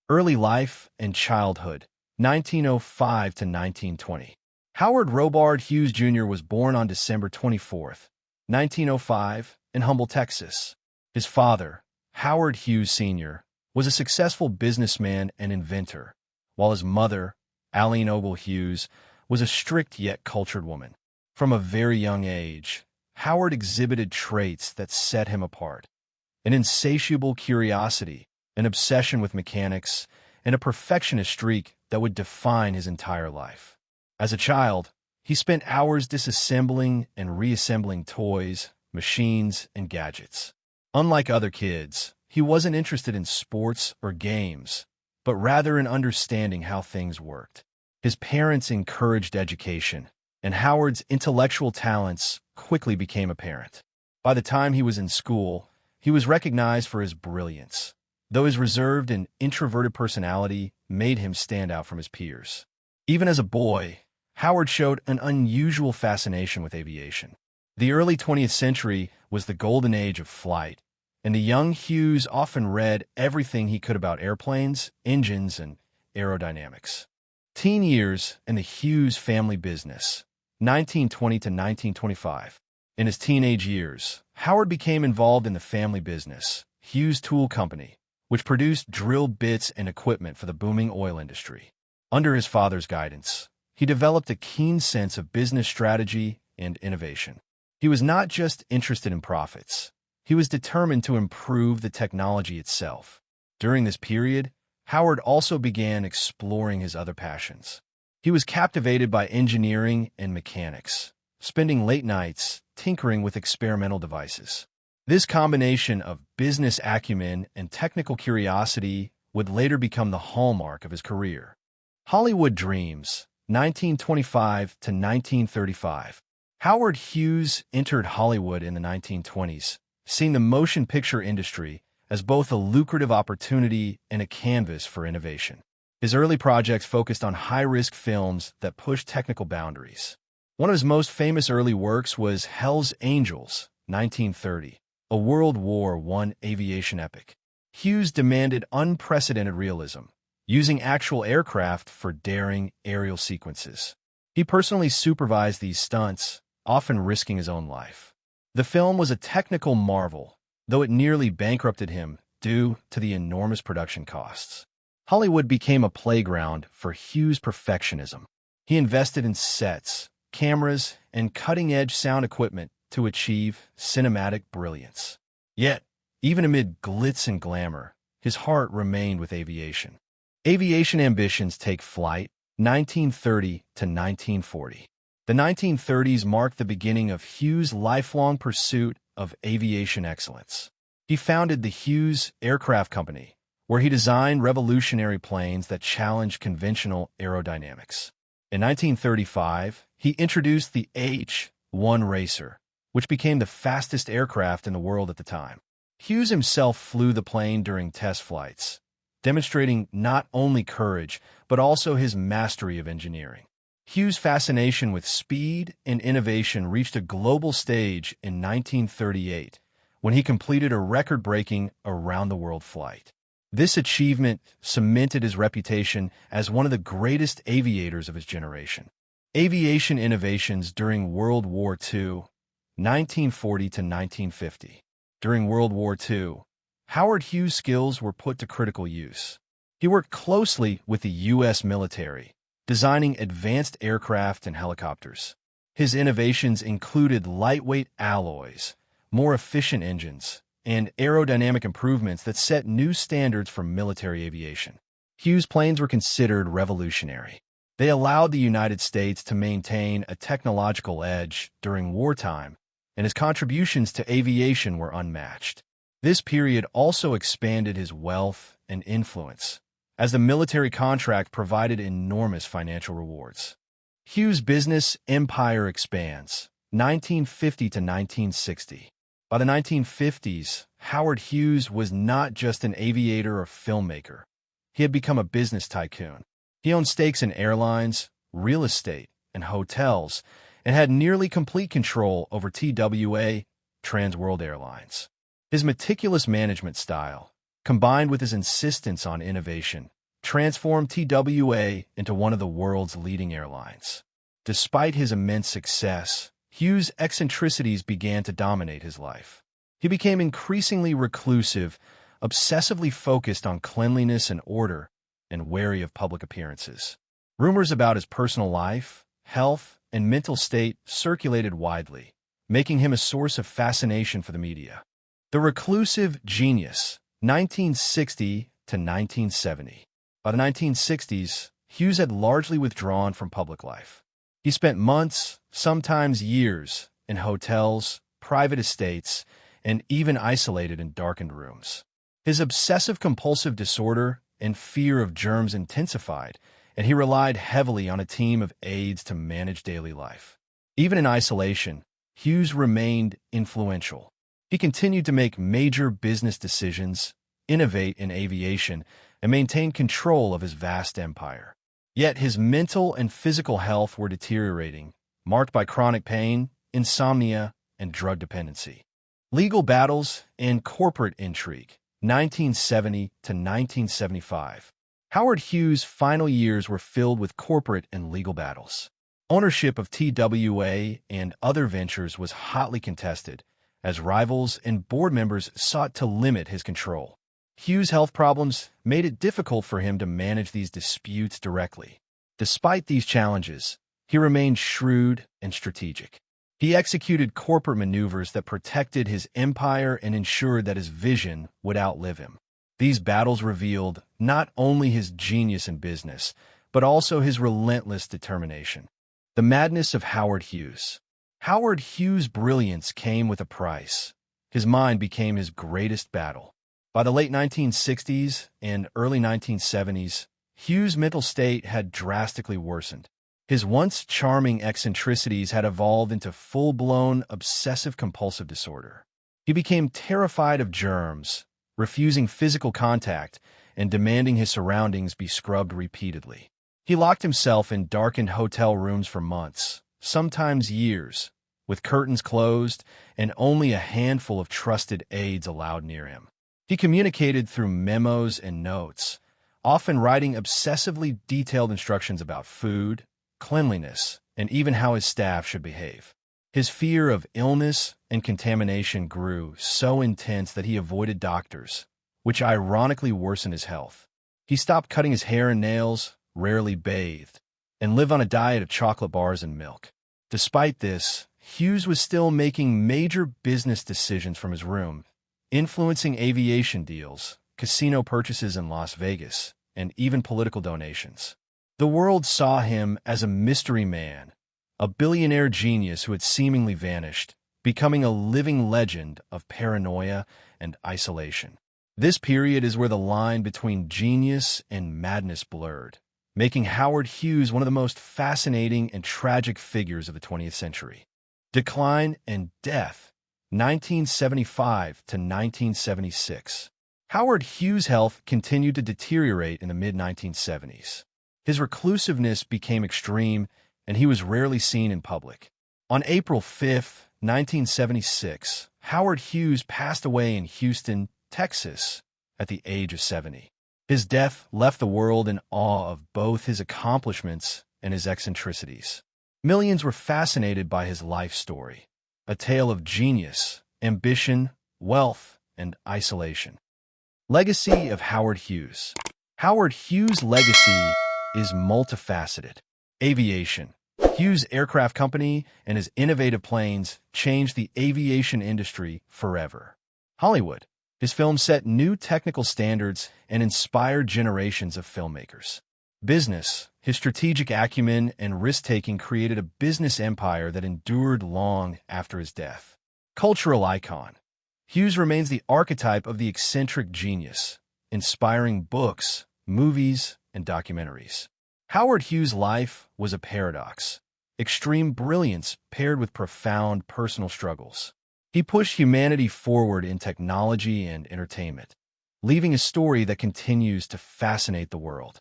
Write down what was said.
Early life and childhood, 1905 to 1920. Howard Robard Hughes Jr. was born on December 24th, 1905, in Humble, Texas. His father, Howard Hughes Sr., was a successful businessman and inventor, while his mother, Aline Ogle Hughes, was a strict yet cultured woman. From a very young age, Howard exhibited traits that set him apart: an insatiable curiosity, an obsession with mechanics, and a perfectionist streak that would define his entire life. As a child, he spent hours disassembling and reassembling toys, machines, and gadgets. Unlike other kids, he wasn't interested in sports or games, but rather in understanding how things worked. His parents encouraged education, and Howard's intellectual talents quickly became apparent. By the time he was in school, he was recognized for his brilliance, though his reserved and introverted personality made him stand out from his peers. Even as a boy, Howard showed an unusual fascination with aviation. The early 20th century was the golden age of flight, and the young Hughes often read everything he could about airplanes, engines, and aerodynamics. Teen years and the Hughes family business, 1920 to 1925. In his teenage years, Howard became involved in the family business, Hughes Tool Company, which produced drill bits and equipment for the booming oil industry. Under his father's guidance, he developed a keen sense of business strategy and innovation. He was not just interested in profits. He was determined to improve the technology itself. During this period, Howard also began exploring his other passions. He was captivated by engineering and mechanics, spending late nights tinkering with experimental devices. This combination of business acumen and technical curiosity would later become the hallmark of his career. Hollywood dreams, 1925 to 1935. Howard Hughes entered Hollywood in the 1920s, seeing the motion picture industry as both a lucrative opportunity and a canvas for innovation. His early projects focused on high-risk films that pushed technical boundaries. One of his most famous early works was Hell's Angels, 1930. A World War I aviation epic. Hughes demanded unprecedented realism, using actual aircraft for daring aerial sequences. He personally supervised these stunts, often risking his own life. The film was a technical marvel, though it nearly bankrupted him due to the enormous production costs. Hollywood became a playground for Hughes' perfectionism. He invested in sets, cameras, and cutting-edge sound equipment to achieve cinematic brilliance. Yet, even amid glitz and glamour, his heart remained with aviation. Aviation ambitions take flight, 1930 to 1940. The 1930s marked the beginning of Hughes' lifelong pursuit of aviation excellence. He founded the Hughes Aircraft Company, where he designed revolutionary planes that challenged conventional aerodynamics. In 1935, he introduced the H-1 Racer, which became the fastest aircraft in the world at the time. Hughes himself flew the plane during test flights, demonstrating not only courage, but also his mastery of engineering. Hughes' fascination with speed and innovation reached a global stage in 1938, when he completed a record-breaking around-the-world flight. This achievement cemented his reputation as one of the greatest aviators of his generation. Aviation innovations during World War II, 1940 to 1950. During World War II, Howard Hughes' skills were put to critical use. He worked closely with the U.S. military, designing advanced aircraft and helicopters. His innovations included lightweight alloys, more efficient engines, and aerodynamic improvements that set new standards for military aviation. Hughes' planes were considered revolutionary. They allowed the United States to maintain a technological edge during wartime, and his contributions to aviation were unmatched. This period also expanded his wealth and influence, as the military contract provided enormous financial rewards. Hughes' business empire expands, 1950 to 1960. By the 1950s, Howard Hughes was not just an aviator or filmmaker. He had become a business tycoon. He owned stakes in airlines, real estate, and hotels, and had nearly complete control over TWA, Trans World Airlines. His meticulous management style, combined with his insistence on innovation, transformed TWA into one of the world's leading airlines. Despite his immense success, Hughes' eccentricities began to dominate his life. He became increasingly reclusive, obsessively focused on cleanliness and order, and wary of public appearances. Rumors about his personal life, health, and mental state circulated widely, making him a source of fascination for the media. The reclusive genius, 1960 to 1970. By the 1960s, Hughes had largely withdrawn from public life. He spent months, sometimes years, in hotels, private estates, and even isolated in darkened rooms. His obsessive-compulsive disorder and fear of germs intensified, and he relied heavily on a team of aides to manage daily life. Even in isolation, Hughes remained influential. He continued to make major business decisions, innovate in aviation, and maintain control of his vast empire. Yet his mental and physical health were deteriorating, marked by chronic pain, insomnia, and drug dependency. Legal battles and corporate intrigue, 1970 to 1975. Howard Hughes' final years were filled with corporate and legal battles. Ownership of TWA and other ventures was hotly contested, as rivals and board members sought to limit his control. Hughes' health problems made it difficult for him to manage these disputes directly. Despite these challenges, he remained shrewd and strategic. He executed corporate maneuvers that protected his empire and ensured that his vision would outlive him. These battles revealed not only his genius in business, but also his relentless determination. The madness of Howard Hughes. Howard Hughes' brilliance came with a price. His mind became his greatest battle. By the late 1960s and early 1970s, Hughes' mental state had drastically worsened. His once charming eccentricities had evolved into full-blown obsessive-compulsive disorder. He became terrified of germs, refusing physical contact, and demanding his surroundings be scrubbed repeatedly. He locked himself in darkened hotel rooms for months, sometimes years, with curtains closed and only a handful of trusted aides allowed near him. He communicated through memos and notes, often writing obsessively detailed instructions about food, cleanliness, and even how his staff should behave. His fear of illness and contamination grew so intense that he avoided doctors, which ironically worsened his health. He stopped cutting his hair and nails, rarely bathed, and lived on a diet of chocolate bars and milk. Despite this, Hughes was still making major business decisions from his room, influencing aviation deals, casino purchases in Las Vegas, and even political donations. The world saw him as a mystery man, a billionaire genius who had seemingly vanished, becoming a living legend of paranoia and isolation. This period is where the line between genius and madness blurred, making Howard Hughes one of the most fascinating and tragic figures of the 20th century. Decline and death, 1975 to 1976. Howard Hughes' health continued to deteriorate in the mid-1970s. His reclusiveness became extreme, and he was rarely seen in public. On April 5, 1976, Howard Hughes passed away in Houston, Texas, at the age of 70. His death left the world in awe of both his accomplishments and his eccentricities. Millions were fascinated by his life story, a tale of genius, ambition, wealth, and isolation. Legacy of Howard Hughes. Howard Hughes' legacy is multifaceted. Aviation. Hughes Aircraft Company and his innovative planes changed the aviation industry forever. Hollywood. His films set new technical standards and inspired generations of filmmakers. Business. His strategic acumen and risk-taking created a business empire that endured long after his death. Cultural icon. Hughes remains the archetype of the eccentric genius, inspiring books, movies, and documentaries. Howard Hughes' life was a paradox. Extreme brilliance paired with profound personal struggles. He pushed humanity forward in technology and entertainment, leaving a story that continues to fascinate the world.